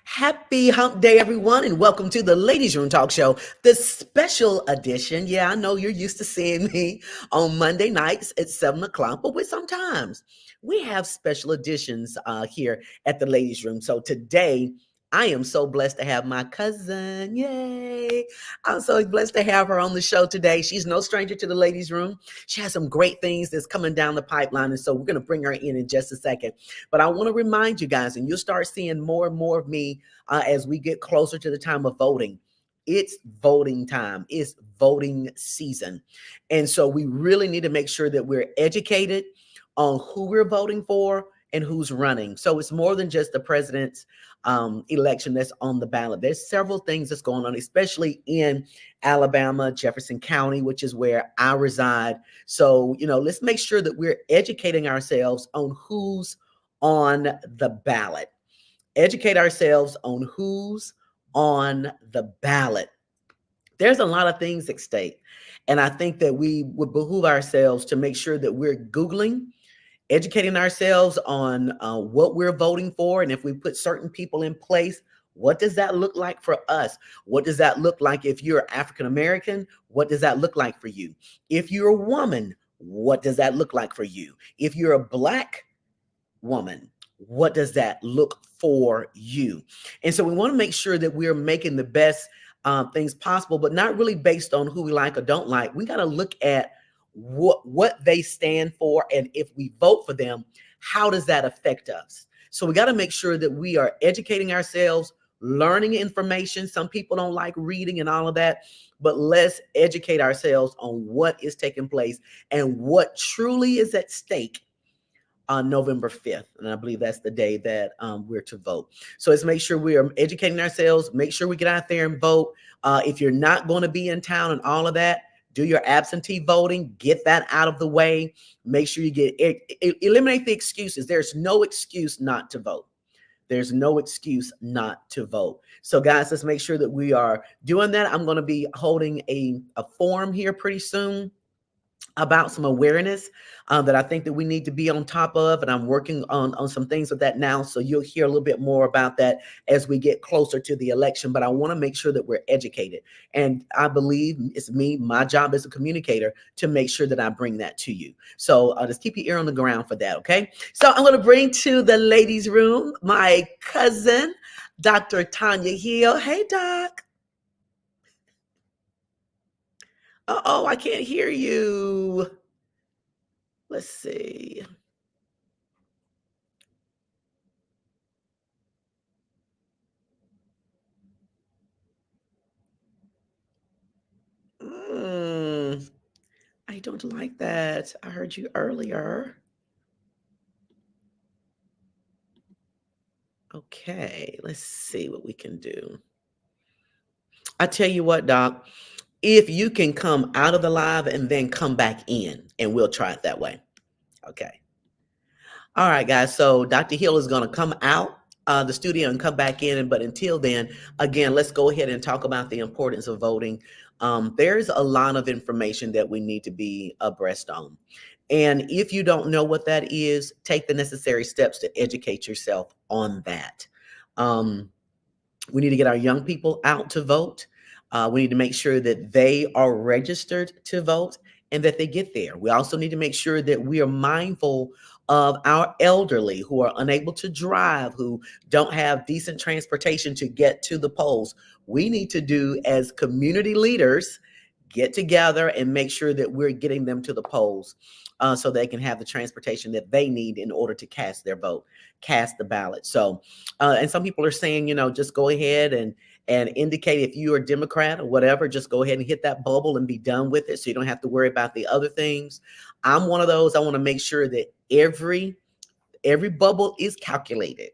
Happy hump day, everyone, and welcome to the Ladies Room Talk Show, the special edition. Yeah, I know you're used to seeing me on Monday nights at 7 o'clock, but with sometimes we have special editions here at the Ladies Room. So today, I am so blessed to have my cousin. Yay! I'm so blessed to have her on the show today. She's no stranger to the Ladies Room. She has some great things that's coming down the pipeline, and so we're going to bring her in just a second. But I want to remind you guys, and you'll start seeing more and more of me as we get closer to the time of voting. It's voting time. It's voting season. And so we really need to make sure that we're educated on who we're voting for and who's running. So it's more than just the president's election that's on the ballot. There's several things that's going on, especially in Alabama, Jefferson County, which is where I reside. So, let's make sure that we're educating ourselves on who's on the ballot. Educate ourselves on who's on the ballot. There's a lot of things at stake. And I think that we would behoove ourselves to make sure that we're Googling, educating ourselves on what we're voting for. And if we put certain people in place, what does that look like for us? What does that look like if you're African American? What does that look like for you? If you're a woman, what does that look like for you? If you're a Black woman, what does that look for you? And so we want to make sure that we're making the best things possible, but not really based on who we like or don't like. We got to look at what they stand for, and if we vote for them, how does that affect us? So we got to make sure that we are educating ourselves, learning information. Some people don't like reading and all of that, but let's educate ourselves on what is taking place and what truly is at stake on November 5th. And I believe that's the day that we're to vote. So let's make sure we are educating ourselves, make sure we get out there and vote. If you're not going to be in town and all of that, do your absentee voting, get that out of the way. Make sure you eliminate the excuses. There's no excuse not to vote. There's no excuse not to vote. So guys, let's make sure that we are doing that. I'm going to be holding a forum here pretty soon about some awareness that I think that we need to be on top of. And I'm working on some things with that now. So you'll hear a little bit more about that as we get closer to the election. But I want to make sure that we're educated. And I believe it's my job as a communicator to make sure that I bring that to you. So just keep your ear on the ground for that. Okay. So I'm going to bring to the ladies' room my cousin, Dr. Tonya Hill. Hey, Doc. Oh, I can't hear you. Let's see. Mm, I don't like that. I heard you earlier. Okay, let's see what we can do. I tell you what, Doc, if you can come out of the live and then come back in, and we'll try it that way. Okay. All right, guys. So Dr. Hill is going to come out the studio and come back in. But until then, again, let's go ahead and talk about the importance of voting. There's a lot of information that we need to be abreast on. And if you don't know what that is, take the necessary steps to educate yourself on that. Um, we need to get our young people out to vote. We need to make sure that they are registered to vote and that they get there. We also need to make sure that we are mindful of our elderly who are unable to drive, who don't have decent transportation to get to the polls. We need to do, as community leaders, get together and make sure that we're getting them to the polls so they can have the transportation that they need in order to cast their vote, cast the ballot. So, and some people are saying, just go ahead and indicate if you're a Democrat or whatever, just go ahead and hit that bubble and be done with it so you don't have to worry about the other things. I'm one of those. I want to make sure that every bubble is calculated.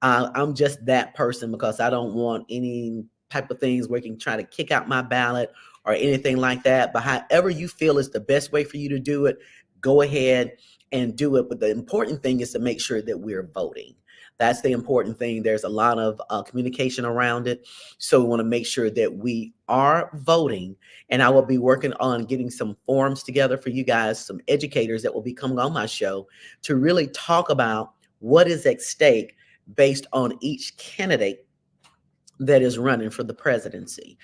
I'm just that person because I don't want any type of things where you can try to kick out my ballot or anything like that. But however you feel is the best way for you to do it, go ahead and do it. But the important thing is to make sure that we're voting. That's the important thing. There's a lot of communication around it. So we want to make sure that we are voting. And I will be working on getting some forums together for you guys, some educators that will be coming on my show to really talk about what is at stake based on each candidate that is running for the presidency.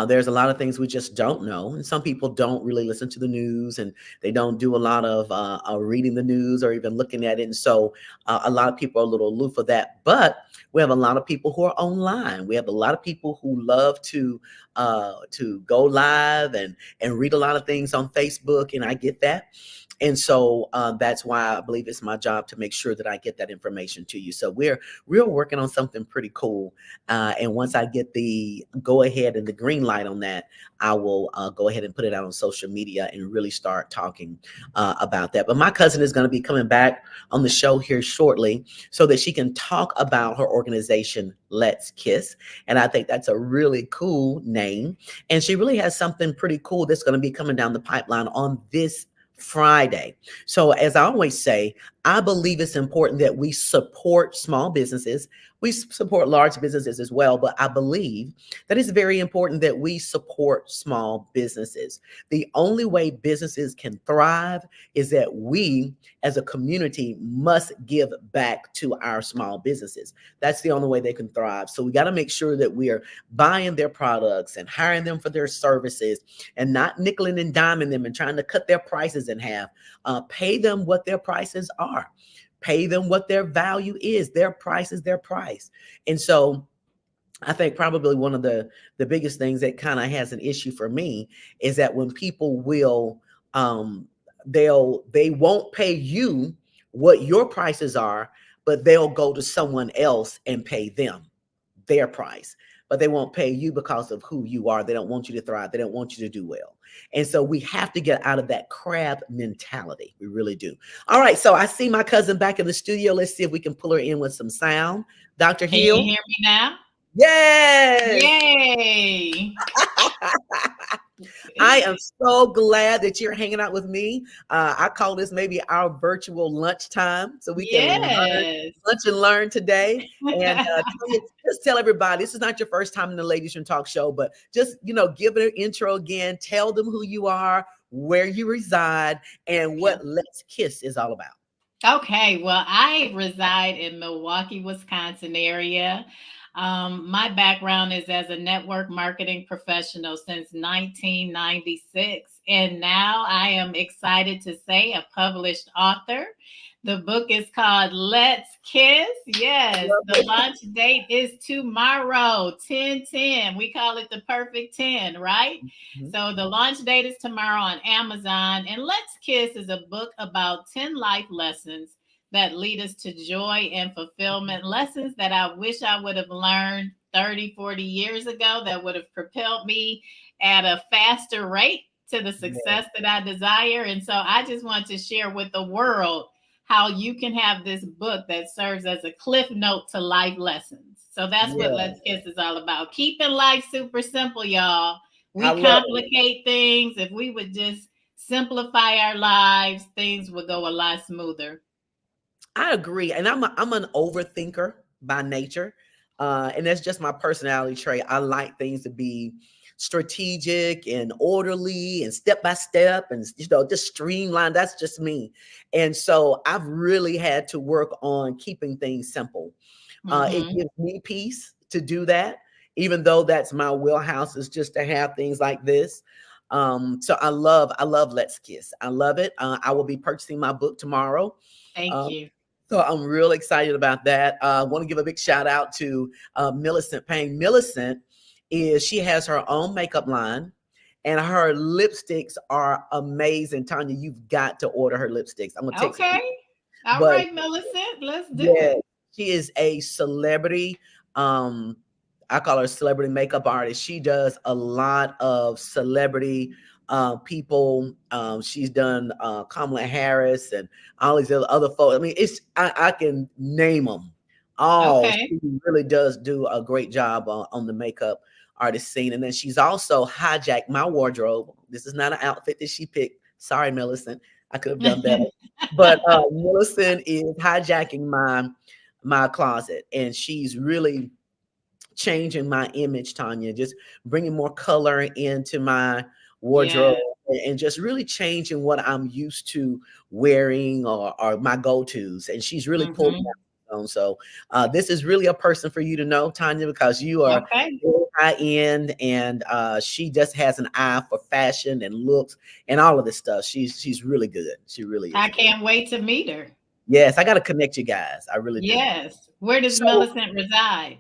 There's a lot of things we just don't know, and some people don't really listen to the news, and they don't do a lot of reading the news or even looking at it. And so, a lot of people are a little aloof of that. But we have a lot of people who are online. We have a lot of people who love to go live and read a lot of things on Facebook, and I get that. And so that's why I believe it's my job to make sure that I get that information to you. So we're working on something pretty cool, and once I get the go ahead and the green light on that, I will go ahead and put it out on social media and really start talking about that. But my cousin is going to be coming back on the show here shortly so that she can talk about her organization, Let's Kiss. And I think that's a really cool name. And she really has something pretty cool that's going to be coming down the pipeline on this Friday. So, as I always say, I believe it's important that we support small businesses. We support large businesses as well, but I believe that it's very important that we support small businesses. The only way businesses can thrive is that we, as a community, must give back to our small businesses. That's the only way they can thrive. So we got to make sure that we are buying their products and hiring them for their services and not nickeling and diming them and trying to cut their prices in half. Pay them what their prices are. Pay them what their value is. Their price is their price. And so I think probably one of the biggest things that kind of has an issue for me is that when people will they won't pay you what your prices are, but they'll go to someone else and pay them their price, but they won't pay you because of who you are. They don't want you to thrive. They don't want you to do well. And so we have to get out of that crab mentality. We really do. All right. So I see my cousin back in the studio. Let's see if we can pull her in with some sound. Dr. Can you Hill. hear me now? Yes. Yay! I am so glad that you're hanging out with me. I call this maybe our virtual lunchtime so we can Yes. lunch and learn today. And Tonya, just tell everybody this is not your first time in the Ladies Room Talk Show, but just give it an intro again. Tell them who you are, where you reside, and Yeah. what Let's Kiss is all about. Okay, well, I reside in Milwaukee, Wisconsin area. My background is as a network marketing professional since 1996, and now I am excited to say a published author. The book is called Let's Kiss. Yes, Love the it. launch date is tomorrow, 10/10. We call it the perfect 10, right? Mhm. So the launch date is tomorrow on Amazon. And Let's Kiss is a book about 10 life lessons that lead us to joy and fulfillment. Lessons that I wish I would have learned 30, 40 years ago that would have propelled me at a faster rate to the Yeah. success that I desire. And so I just want to share with the world how you can have this book that serves as a cliff note to life lessons. So that's what Yeah. Let's Kiss is all about. Keeping life super simple, y'all. I We love it. complicate things. If we would just simplify our lives, things would go a lot smoother. I agree, and I'm an overthinker by nature, and that's just my personality trait. I like things to be strategic and orderly and step by step, and just streamlined. That's just me, and so I've really had to work on keeping things simple. It Hmm. gives me peace to do that, even though that's my wheelhouse is just to have things like this. So I love Let's Kiss. I love it. I will be purchasing my book tomorrow. Thank Uh, you. so I'm real excited about that. I want to give a big shout out to Millicent Payne. Millicent she has her own makeup line, and her lipsticks are amazing. Tanya, you've got to order her lipsticks. I'm gonna take some Okay. pictures. All But right, Millicent, let's do yeah, it. she is a celebrity. Um, I call her a celebrity makeup artist. She does a lot of celebrity people. She's done Kamala Harris and all these other folks. I mean, I can name them all. Okay. She really does do a great job on the makeup artist scene. And then she's also hijacked my wardrobe. This is not an outfit that she picked. Sorry, Millicent. I could have done better. But Millicent is hijacking my closet, and she's really changing my image, Tanya, just bringing more color into my wardrobe Yeah. and just really changing what I'm used to wearing or my go-tos. And she's really pulled me Hmm. on. So this is really a person for you to know, Tonya, because you are Okay. very high end, and she just has an eye for fashion and looks and all of this stuff. She's really good. She really is I good. can't wait to meet her. Yes, I got to connect you guys. I really do. Yes. Where does So Millicent reside?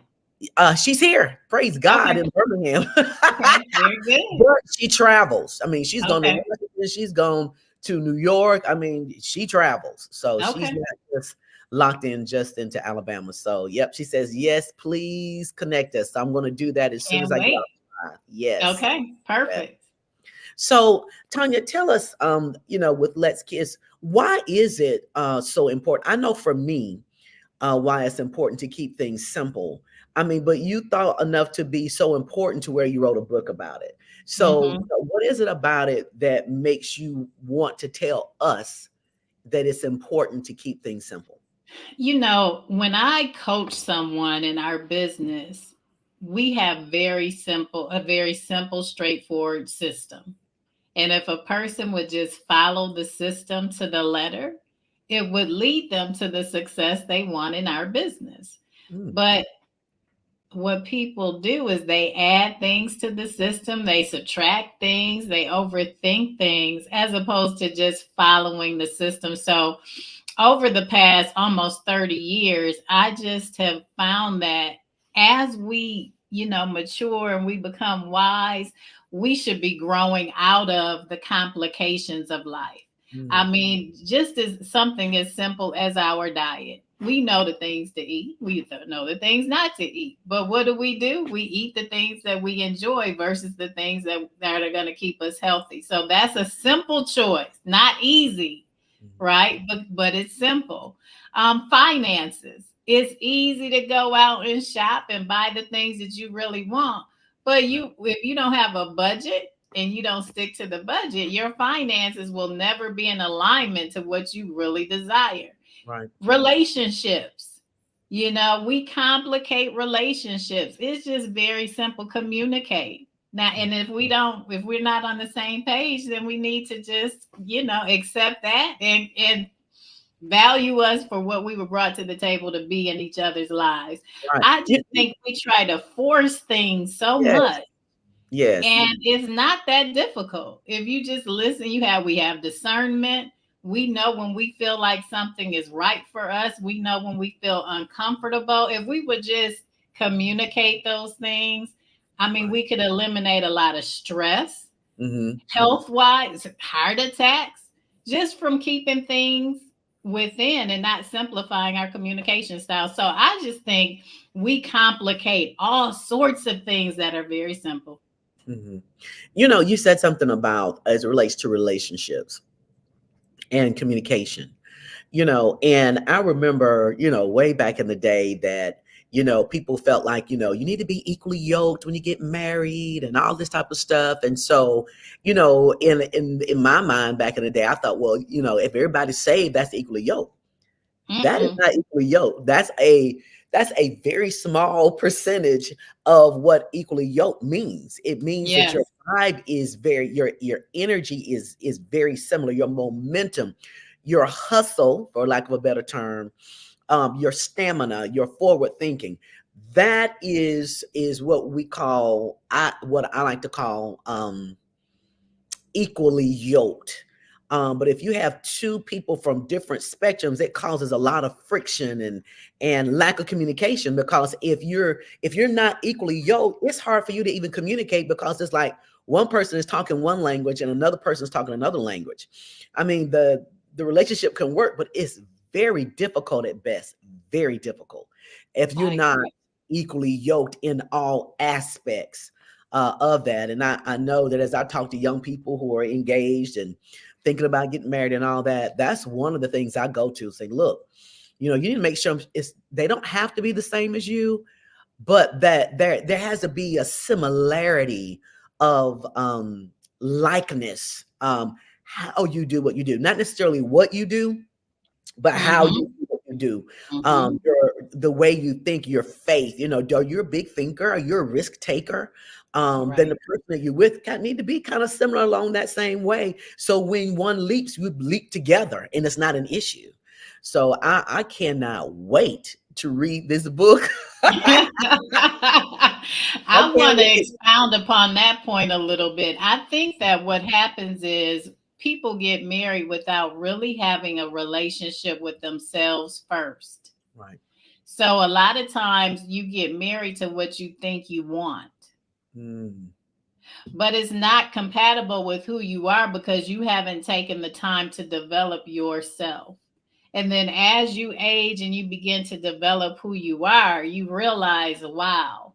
she's here. Praise God Okay. in Birmingham. Okay. Very good. But she travels. I mean, she's gone to Okay. Washington, she's gone to New York. I mean, she travels. So she's Okay. not just locked in just into Alabama. So yep, she says, yes, please connect us. So I'm gonna do that as soon as Can't I get wait. off. Yes. Okay. Yes. Perfect. So Tanya, tell us, with Let's Kiss, why is it so important? I know for me, why it's important to keep things simple. I mean, but you thought enough to be so important to where you wrote a book about it. So, Hmm. what is it about it that makes you want to tell us that it's important to keep things simple? When I coach someone in our business, we have a very simple, straightforward system. And if a person would just follow the system to the letter, it would lead them to the success they want in our business. Mm, But what people do is they add things to the system, they subtract things, they overthink things as opposed to just following the system. So, over the past almost 30 years, I just have found that as we, mature and we become wise, we should be growing out of the complications of life. I mm, mean, just as something as simple as our diet. We know the things to eat. We know the things not to eat. But what do? We eat the things that we enjoy versus the things that are going to keep us healthy. So that's a simple choice, not easy, mm. right? But it's simple. Finances. It's easy to go out and shop and buy the things that you really want. But if you don't have a budget and you don't stick to the budget, your finances will never be in alignment to what you really desire. Right. Relationships. We complicate relationships. It's just very simple. Communicate. Now, and if we're not on the same page, then we need to just, accept that and value us for what we were brought to the table to be in each other's lives. Right. I just think we try to force things so Yes. much, Yes. and it's not that difficult. If you just listen, we have discernment. We know when we feel like something is right for us. We know when we feel uncomfortable. If we would just communicate those things, I mean, Right. we could eliminate a lot of stress, Mm-hmm. health wise, heart attacks, just from keeping things within and not simplifying our communication style. So I just think we complicate all sorts of things that are very simple. Mm-hmm. You said something about as it relates to relationships and communication. And I remember, way back in the day that, people felt like, you need to be equally yoked when you get married and all this type of stuff. And so, in my mind back in the day, I thought, well, if everybody's saved, that's equally yoked. That is Mm-mm. not equally yoked. That's a very small percentage of what equally yoked means. It means that your Yes. vibe is your energy is very similar. Your momentum, your hustle, for lack of a better term, your stamina, your forward thinking. That is what I like to call equally yoked. But if you have two people from different spectrums, it causes a lot of friction and lack of communication. Because if you're not equally yoked, it's hard for you to even communicate because it's like one person is talking one language and another person is talking another language. I mean, the relationship can work, but it's very difficult at best. Very difficult if you're I not agree. equally yoked in all aspects of that. And I know that as I talk to young people who are engaged and thinking about getting married and all that, that's one of the things I go to say, look, you need to make sure they don't have to be the same as you, but that there has to be a similarity of likeness, how you do what you do, not necessarily what you do, but how you Mm-hmm. do what you do, Mm-hmm. the way you think, your faith. Are you a big thinker? Are you a risk taker? Then Right. the person that you're with need to be kind of similar along that same way. So when one leaps, you leap together, and it's not an issue. So I cannot wait to read this book. I I can't want to wait. expound upon that point a little bit. I think that what happens is people get married without really having a relationship with themselves first. Right. So a lot of times you get married to what you think you want, Mm, but it's not compatible with who you are because you haven't taken the time to develop yourself. And then as you age and you begin to develop who you are, you realize, wow,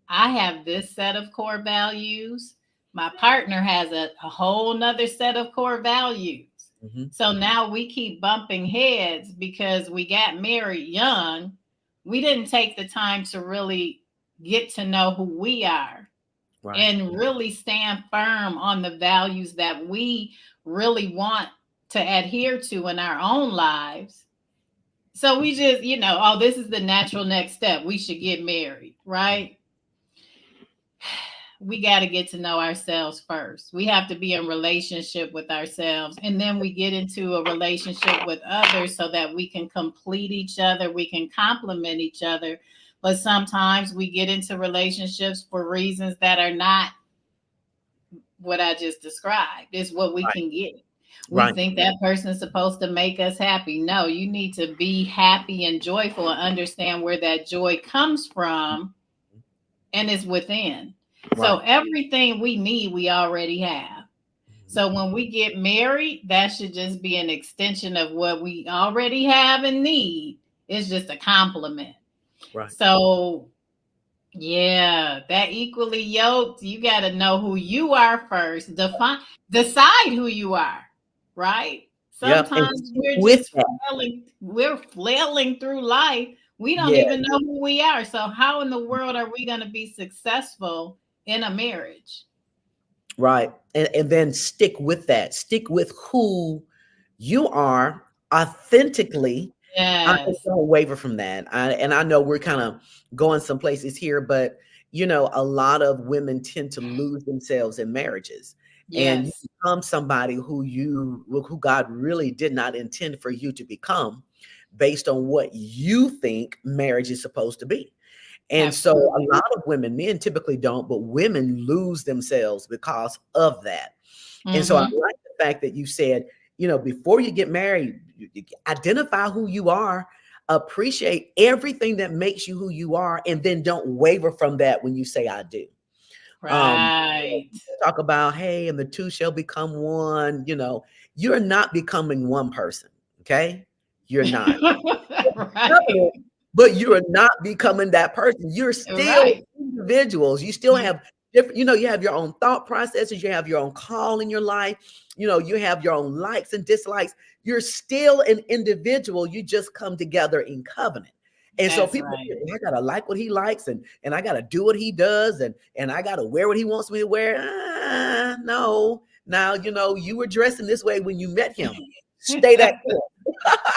I have this set of core values. My partner has a whole nother set of core values. mhm. So now we keep bumping heads because we got married young. We didn't take the time to really get to know who we are Right. and really stand firm on the values that we really want to adhere to in our own lives. So we just, oh, this is the natural next step. We should get married, right? We got to get to know ourselves first. We have to be in relationship with ourselves, and then we get into a relationship with others so that we can complete each other, we can complement each other. But sometimes we get into relationships for reasons that are not what I just described. It's what we Right. can get. We Right. think that person is supposed to make us happy. No, you need to be happy and joyful and understand where that joy comes from, and it's within. So Right. everything we need, we already have. Mhm. So when we get married, that should just be an extension of what we already have and need. It's just a compliment. Right. So yeah, that equally yoked, you got to know who you are first. Decide who you are, right? Yep. And Sometimes stick we're with just that. we're flailing through life. We don't Yeah. even know who we are. So how in the world are we going to be successful in a marriage? Right. And then stick with that. Stick with who you are authentically. Yes. Don't waver from that. And I know we're kind of going some places here, but a lot of women tend to lose themselves in marriages. And you Yes. become somebody who God really did not intend for you to become based on what you think marriage is supposed to be. And so a Absolutely. lot of women, men typically don't, but women lose themselves because of that. And so I Mm-hmm. like the fact that you said, before you get married, you identify who you are, appreciate everything that makes you who you are, and then don't waver from that when you say I do. Right. People talk about, hey, and the two shall become one. You're not becoming one person. Okay. You're not Right. covenant, but you are not becoming that person. You're still Right. individuals. You still have different, you have your own thought processes, you have your own call in your life, you have your own likes and dislikes. You're still an individual. You just come together in covenant. And so That's people right. think, "Well, I gotta like what he likes, and I gotta do what he does, and I gotta wear what he wants me to wear." No. Now you were dressing this way when you met him. Stay that course.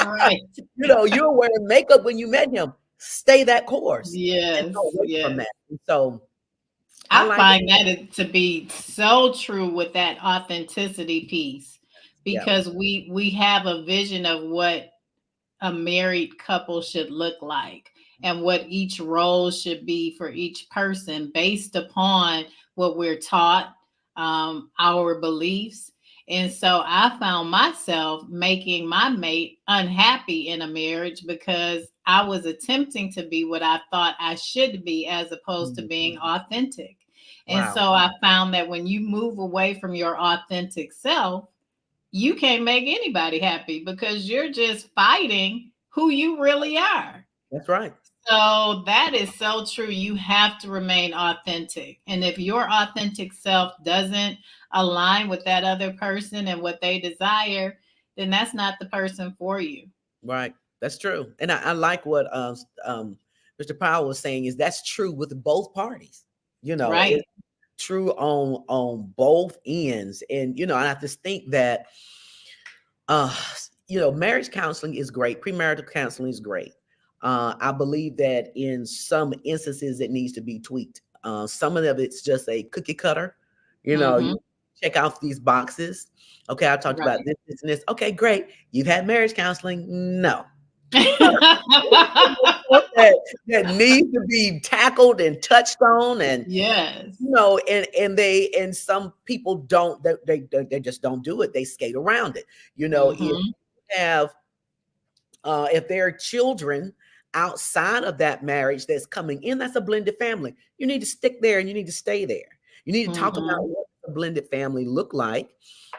Right. You were wearing makeup when you met him. Stay that course and Yes. don't wait from Yes. that. And so I I like it. find to be so true with that authenticity piece Yeah. because we have a vision of what a married couple should look like and what each role should be for each person based upon what we're taught, our beliefs. And so I found myself making my mate unhappy in a marriage because I was attempting to be what I thought I should be as opposed to being Mhm. authentic. And Wow. so I found that when you move away from your authentic self, you can't make anybody happy because you're just fighting who you really are. That's right. So that is so true. You have to remain authentic. And if your authentic self doesn't align with that other person and what they desire, then that's not the person for you. Right. That's true. And I like what Mr. Powell was saying is that's true with both parties. It's Right. true on both ends. And I have to think that uh marriage counseling is great, premarital counseling is great. I believe that in some instances it needs to be tweaked. Some of it's just a cookie cutter. You Mm-hmm. check out these boxes. Okay, I talked about Right. this and this. Okay, great. You've had marriage counseling. No. that needs to be tackled and touched on, and Yes. and some people don't, they just don't do it. They skate around it. If you Mm-hmm. have if there are children outside of that marriage that's coming in, that's a blended family. You need to stick there and you need to stay there. You need to talk about Mm-hmm. what a blended family look like.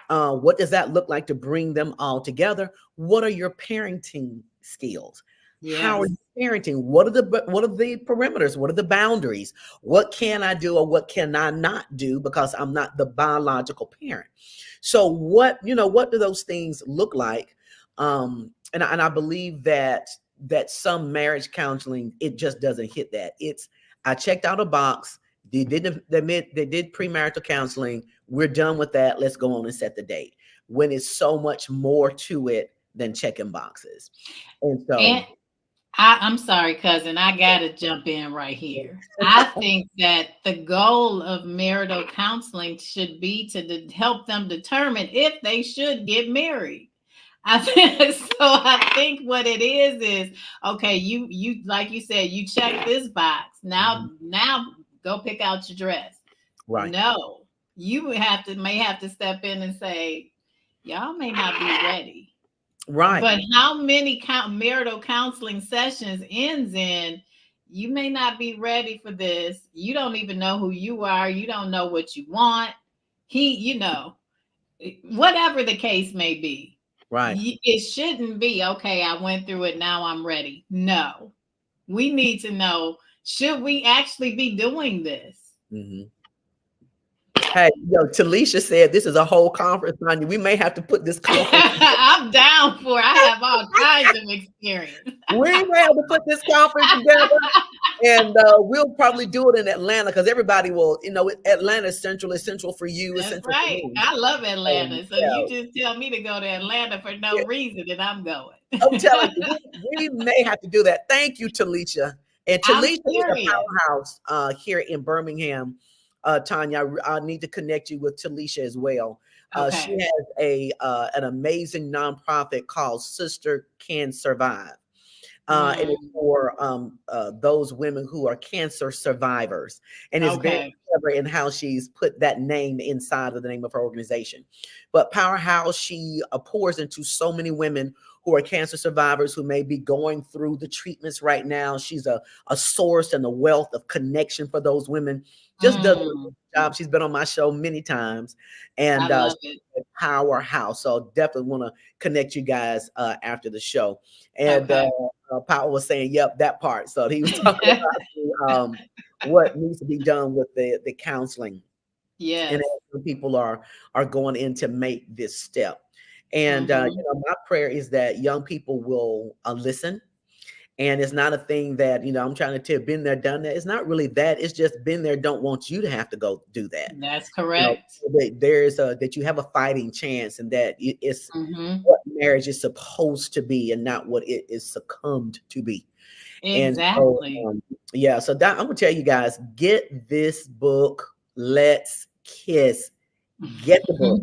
What does that look like to bring them all together? What are your parenting skills? How are Yes. you parenting? What are the perimeters? What are the boundaries? What can I do or what can I not do because I'm not the biological parent? So what do those things look like? And I believe that some marriage counseling, it just doesn't hit that. It's, I checked out a box. They did premarital counseling. We're done with that. Let's go on and set the date. When it's so much more to it than checking boxes. And And so, I'm sorry, cousin. I gotta jump in right here. I think that the goal of marital counseling should be to help them determine if they should get married. I think so. I think what it is okay. You like you said, you check this box. Mhm. Now go pick out your dress. Right, No, you may have to step in and say, y'all may not be ready. right, But how many marital counseling sessions ends in you may not be ready for this. You don't even know who you are. You don't know what you want. Whatever the case may be, right. it shouldn't be okay. I went through it. Now I'm ready. No, we need to know, should we actually be doing this? Mhm. Hey, Talisha said this is a whole conference on you. We may have to put this conference. I'm down for it. I have all kinds of experience. We may have to put this conference together. And we'll probably do it in Atlanta because everybody will, Atlanta is central for you, is That's central for right. me. I love And Atlanta. So yeah, you just tell me to go to Atlanta for no yeah, reason, and I'm going. I'm telling you, we may have to do that. Thank you, Talisha. And I'm Talisha is a serious. powerhouse here in Birmingham. Tanya, I need to connect you with Talisha as well. She Okay. has an amazing nonprofit called Sister Can Survive. And it's Mm, for those women who are cancer survivors. And it's very okay. clever in how she's put that name inside of the name of her organization. But Powerhouse, she pours into so many women who are cancer survivors who may be going through the treatments right now. She's a source and a wealth of connection for those women. Just does a Mm, job. She's been on my show many times, I and love she's it. a powerhouse. So definitely want to connect you guys after the show. And Okay. Powell was saying, "Yep, that part." So he was talking about what needs to be done with the counseling, and Yes. as people are going in to make this step. And Hmm. my prayer is that young people will listen. And it's not a thing that I'm trying to tell. Been there, done that. It's not really that. It's just been there. Don't want you to have to go do that. That's You know correct. that you have a fighting chance, and that it's Hmm. what marriage is supposed to be, and not what it is succumbed to be. And so, Exactly. yeah, so that, I'm gonna tell you guys, get this book. Let's Kiss. Get the book.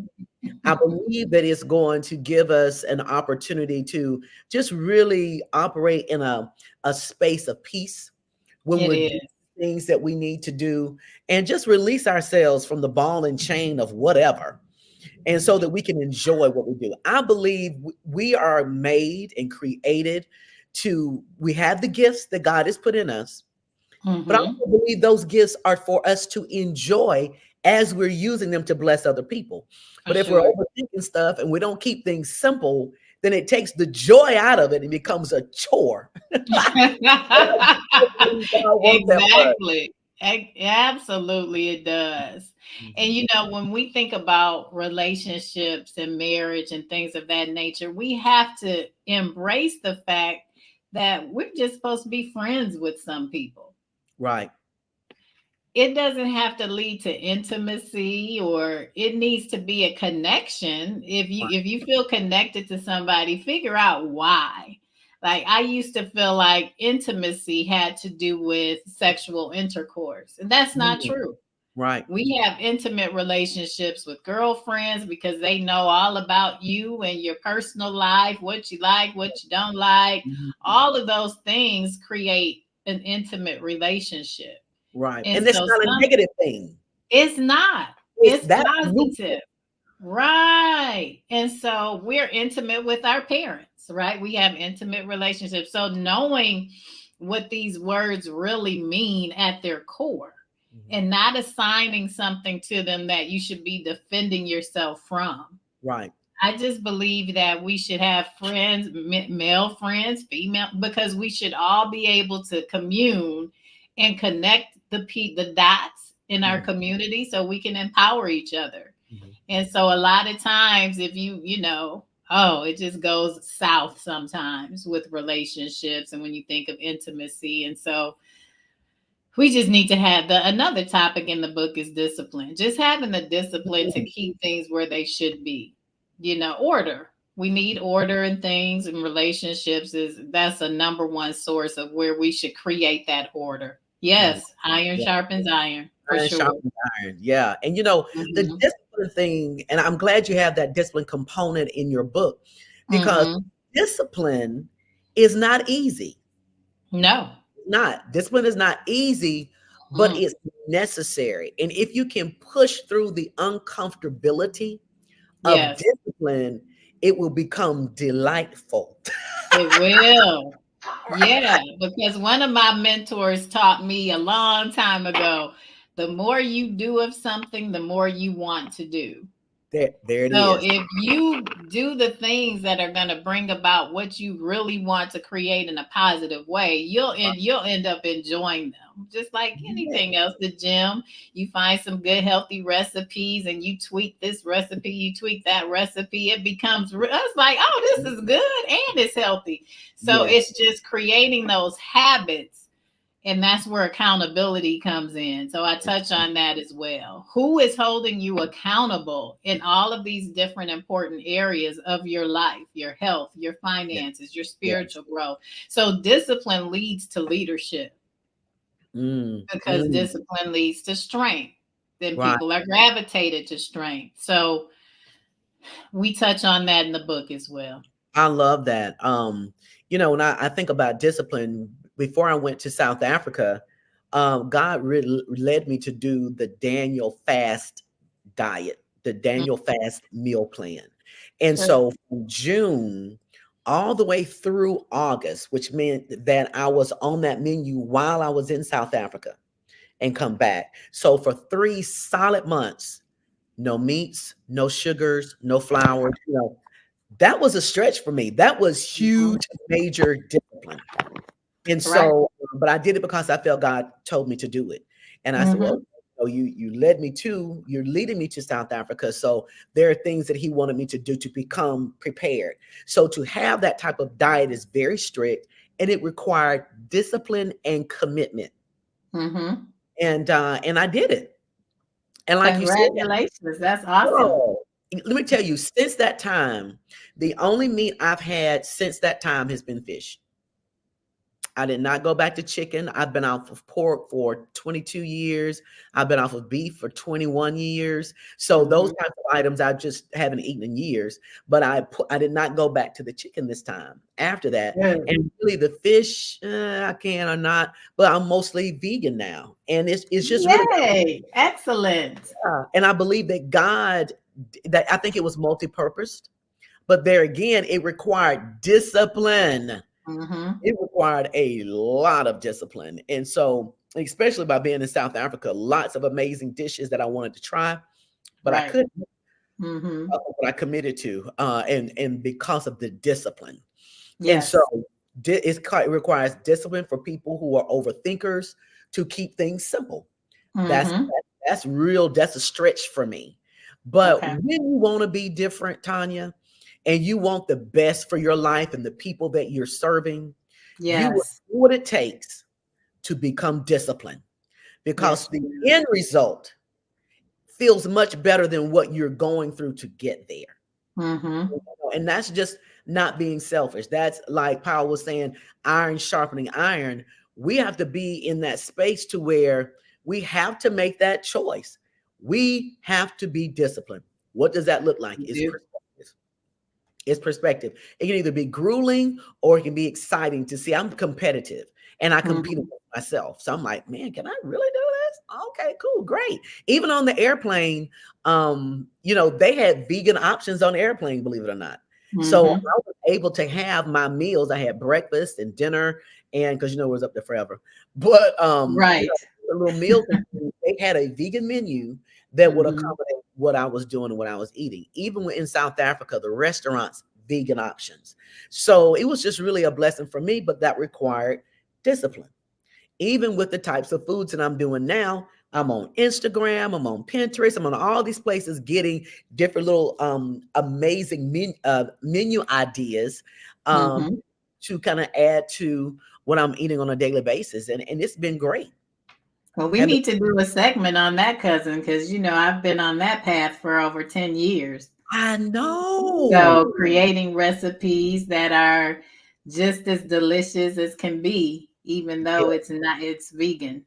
I believe that it's going to give us an opportunity to just really operate in a space of peace when It we're doing is. things that we need to do, and just release ourselves from the ball and chain of whatever, and so that we can enjoy what we do. I believe we are made and created we have the gifts that God has put in us, but I Hmm. also believe those gifts are for us to enjoy as we're using them to bless other people. For But if we're sure. overthinking stuff and we don't keep things simple, then it takes the joy out of it and becomes a chore. God wants that for us. Exactly. Absolutely, it does. And Mhm. when we think about relationships and marriage and things of that nature, we have to embrace the fact that we're just supposed to be friends with some people. Right. It doesn't have to lead to intimacy, or it needs to be a connection. If you feel connected to somebody, figure out why. Like, I used to feel like intimacy had to do with sexual intercourse, and that's not Mhm. true. Right. We have intimate relationships with girlfriends because they know all about you and your personal life, what you like, what you don't like. Mhm. All of those things create an intimate relationship. Right. And And it's so not a some negative thing. it's not. It's It's that positive. neutral. Right. And so we're intimate with our parents, right? We have intimate relationships. So knowing what these words really mean at their core Mhm. and not assigning something to them that you should be defending yourself from. Right. I just believe that we should have friends, male friends, female, because we should all be able to commune and connect the dots in our Mhm. community so we can empower each other. Mhm. And so a lot of times if oh, it just goes south sometimes with relationships and when you think of intimacy. And so we just need to have another topic in the book is discipline. Just having the discipline to Mhm. keep things where they should be. Order. We need order in things and relationships is that's a number one source of where we should create that order. Mhm. Yes, iron Yeah. sharpens iron for Iron sure. sharpens iron. Yeah. And the Mhm. discipline thing, and I'm glad you have that discipline component in your book because Mhm. discipline is not easy. No. Not. Discipline is not easy, but Mm. it's necessary. And if you can push through the uncomfortability of Yes, discipline, it will become delightful. it will. Yeah, because one of my mentors taught me a long time ago, the more you do of something, the more you want to do. There it So is. if you do the things that are going to bring about what you really want to create in a positive way, you'll end up enjoying them. Just like Yeah. anything else, the gym, you find some good healthy recipes and you tweak this recipe, you tweak that recipe, it becomes it's like, oh, this is good and it's healthy. So Yes. it's just creating those habits and that's where accountability comes in. So I touch on that as well. Who is holding you accountable in all of these different important areas of your life, your health, your Yes. finances, your Yes. spiritual growth? So discipline leads to leadership Mm, because mm, discipline leads to strength. Then right. people are gravitated to strength. So we touch on that in the book as well. I love that. When I think about discipline, before I went to South Africa, God really led me to do the Daniel fast diet, the Mm, Daniel fast meal plan. And sure. so from June all the way through August, which meant that I was on that menu while I was in South Africa and come back. So for 3 solid months, no meats, no sugars, no flours, that was a stretch for me. That was Mhm. huge, major discipline. And Right. so, but I did it because I felt God told me to do it. And I said, well, Hmm. you're leading me to South Africa. So there are things that he wanted me to do to become prepared. So to have that type of diet is very strict and it required discipline and commitment. Hmm. And I did it. And like you said, Congratulations. That's awesome. oh, let me tell you, since that time, the only meat I've had since that time has been fish. I did not go back to chicken. I've been off of pork for 22 years. I've been off of beef for 21 years. So those Hmm. types of items I just haven't eaten in years. But I did not go back to the chicken this time after that. Good. And really the fish, I can or not, but I'm mostly vegan now. And it's just really Yay. Excellent. and I believe that that I think it was multi-purposed, but there again, it required discipline. Hmm. It required a lot of discipline. And so, especially by being in South Africa, lots of amazing dishes that I wanted to try, but I Right. couldn't, Hmm. what I committed to, and because of the discipline. And so, Yes. it requires discipline for people who are overthinkers to keep things simple. That's Hmm. that's a stretch for me. But Okay. when you want to be different, Tanya, and you want the best for your life and the people that you're serving, you will Yes. do what it takes to become disciplined because Yes, the you do. end result feels much better than what you're going through to get there. Hmm. And that's just not being selfish. That's like Powell was saying, iron sharpening iron. We have to be in that space to where We have to make that choice. We have to be disciplined. What does that look like? You It's do. perspective. It's perspective. It can either be grueling or it can be exciting to see. I'm competitive and I compete Mhm. with myself. So I'm like, man, can I really do this? Okay, cool, great. Even on the airplane, they had vegan options on the airplane, believe it or not. So Mhm. I was able to have my meals. I had breakfast and dinner, and because it was up there forever. But Right. the little meals and things, they had a vegan menu that would Mhm. accommodate what I was doing and what I was eating. Even in South Africa, the restaurants, vegan options. So it was just really a blessing for me, but that required discipline. Even with the types of foods that I'm doing now, I'm on Instagram, I'm on Pinterest, I'm on all these places getting different little amazing menu ideas um, Mhm. to kind of add to what I'm eating on a daily basis. And it's been great. Well, we Have need to do a segment on that, cousin, because I've been on that path for over 10 years. I know. So creating recipes that are just as delicious as can be, even though it's vegan.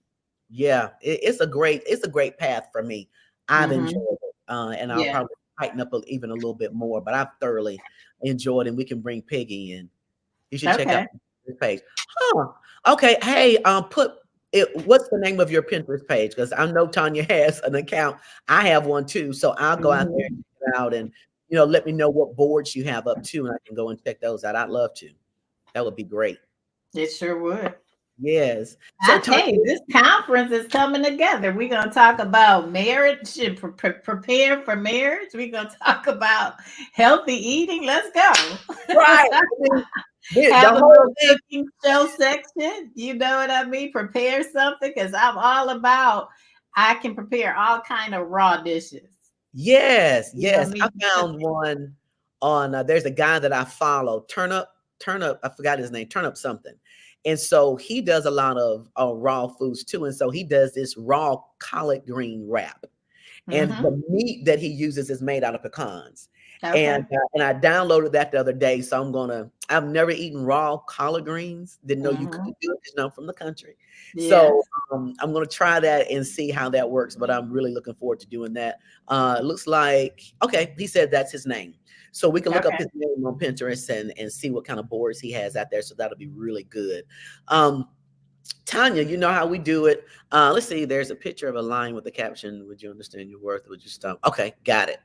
Yeah, it's a great path for me. I've enjoyed Hmm. it, and I'll Yeah. probably tighten up even a little bit more. But I've thoroughly enjoyed, and we can bring Piggy in. You should check out Okay. this page. Huh? Okay. Hey, put it. What's the name of your Pinterest page? Because I know Tonya has an account. I have one too, so I'll go out there and Mhm. check it out, and let me know what boards you have up too, and I can go and check those out. I'd love to. That would be great. It sure would. Yes. So Tonya, Hey, this conference is coming together. We're going to talk about marriage and prepare for marriage. We're going to talk about healthy eating. Let's go. right. I mean, the Have a whole little thing. cooking show section. You know what I mean? Prepare something because I'm all about I can prepare all kind of raw dishes. Yes, yes. I Me found cooking. one on there's a guy that I follow, Turn Up, I forgot his name, Turn Up something. And so he does a lot of raw foods too. And so he does this raw collard green wrap, and Hmm. the meat that he uses is made out of pecans. And Okay. I downloaded that the other day, so I've never eaten raw collard greens. Didn't know you could Hmm. do it because I'm from the country. So Yes. I'm gonna try that and see how that works. But I'm really looking forward to doing that. It looks like okay. He said that's his name, so we can look up Okay. his name on Pinterest and see what kind of boards he has out there. So that'll be really good. Um, Tanya, you know how we do it. Let's see. There's a picture of a lion with the caption, "Would you understand your worth? Would you stop?" Okay, got it.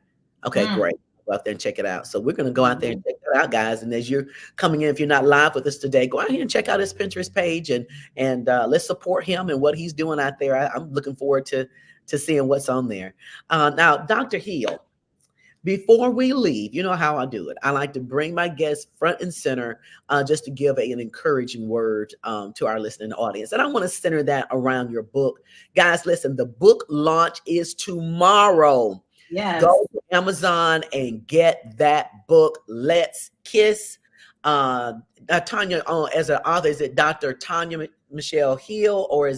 Okay, Mm. great. Go out there and check it out. So we're gonna go out there and Mhm. check that out, guys. And as you're coming in, if you're not live with us today, go out here and check out his Pinterest page and let's support him and what he's doing out there. I'm looking forward to seeing what's on there. Now, Dr. Hill. Before we leave, you know how I do it. I like to bring my guests front and center just to give an encouraging word to our listening audience. And I want to center that around your book. Guys, listen, the book launch is tomorrow. Yes. Go to Amazon and get that book. Let's Kiss. Uh, Tanya, as an author, is it Dr. Tanya Michelle Hill or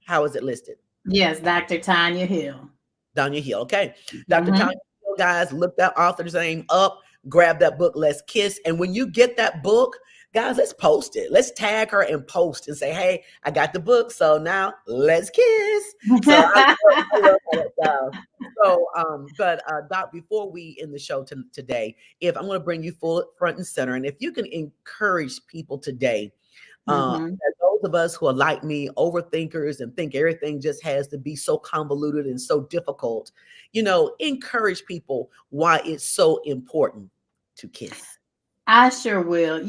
how is it listed? Yes, Dr. Tanya Hill. Tanya Hill. Okay. Dr. Tanya Hmm. Hill, guys, look that author's name up, grab that book, Let's Kiss. And when you get that book, guys, let's post it. Let's tag her and post and say, hey, I got the book. So now let's kiss. So I love how that sounds. So, but Doc, before we end the show today, if I'm going to bring you full front and center, and if you can encourage people today Hmm. that those of us who are like me, overthinkers, and think everything just has to be so convoluted and so difficult, encourage people why it's so important to kiss. I sure will.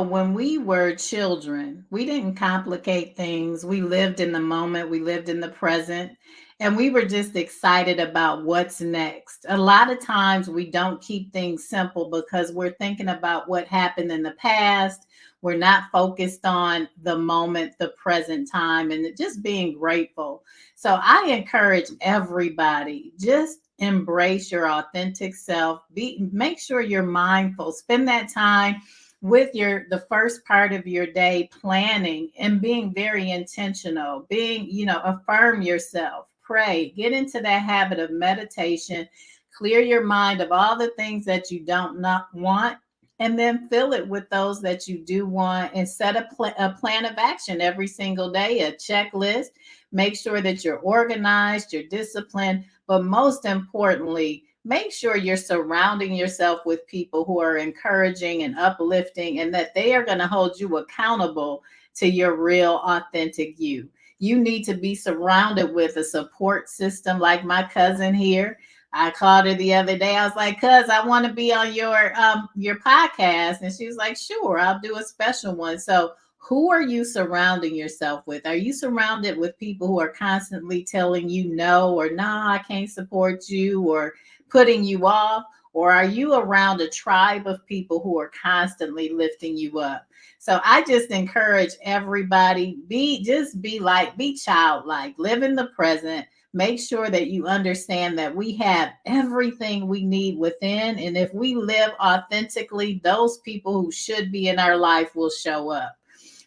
When we were children, we didn't complicate things. We lived in the moment, we lived in the present, and we were just excited about what's next. A lot of times we don't keep things simple because we're thinking about what happened in the past. We're not focused on the moment, the present time, and just being grateful. So I encourage everybody just embrace your authentic self. Make sure you're mindful. Spend that time with the first part of your day planning and being very intentional. Affirm yourself, pray, get into that habit of meditation, clear your mind of all the things that you don't not want and then fill it with those that you do want, and set a plan of action every single day, a checklist. Make sure that you're organized, you're disciplined, but most importantly, make sure you're surrounding yourself with people who are encouraging and uplifting, and that they are going to hold you accountable to your real authentic you. You need to be surrounded with a support system like my cousin here. I called her the other day. I was like, "Cuz, I want to be on your podcast," and she was like, "Sure, I'll do a special one." So, who are you surrounding yourself with? Are you surrounded with people who are constantly telling you no, or nah, I can't support you, or putting you off? Or are you around a tribe of people who are constantly lifting you up? So I just encourage everybody, be childlike, live in the present. Make sure that you understand that we have everything we need within. And if we live authentically, those people who should be in our life will show up.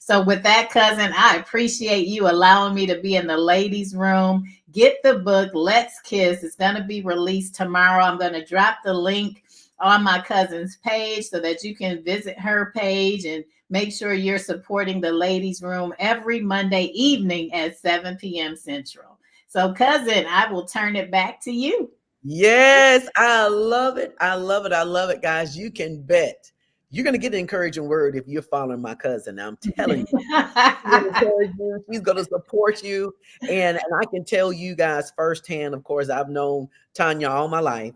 So, with that, cousin, I appreciate you allowing me to be in the ladies' room. Get the book, Let's Kiss. It's going to be released tomorrow. I'm going to drop the link on my cousin's page so that you can visit her page, and make sure you're supporting the ladies' room every Monday evening at 7 p.m. Central. So, cousin, I will turn it back to you. Yes, I love it. I love it. I love it, guys. You can bet you're going to get an encouraging word if you're following my cousin. I'm telling you. She's gonna encourage you. She's gonna support you, and I can tell you guys firsthand. Of course, I've known Tonya all my life,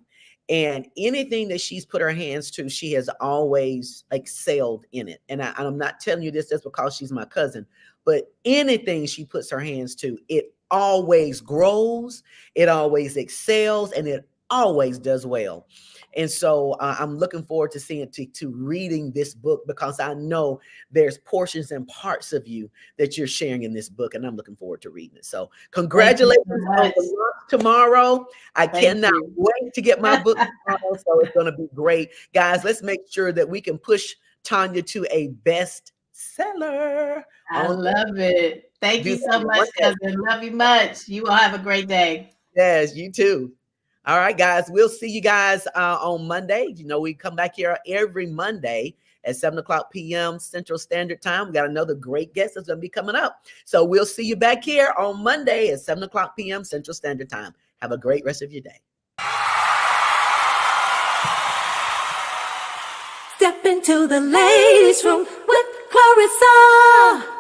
and anything that she's put her hands to, she has always excelled in it. And I'm not telling you this just because she's my cousin, but anything she puts her hands to, it always grows, it always excels, and it always does well. And so I'm looking forward to seeing to reading this book, because I know there's portions and parts of you that you're sharing in this book, and I'm looking forward to reading it. So, Thank you so congratulations on much. the launch tomorrow. I Thank cannot you. wait to get my book tomorrow. So, it's going to be great. Guys, let's make sure that we can push Tonya to a bestseller I on love it. Thank do you that so one much, day. cousin. Love you much. You all have a great day. Yes, you too. All right, guys. We'll see you guys on Monday. You know, we come back here every Monday at 7 o'clock p.m. Central Standard Time. We got another great guest that's going to be coming up. So we'll see you back here on Monday at 7 o'clock p.m. Central Standard Time. Have a great rest of your day. Step into the ladies' room with Clarissa.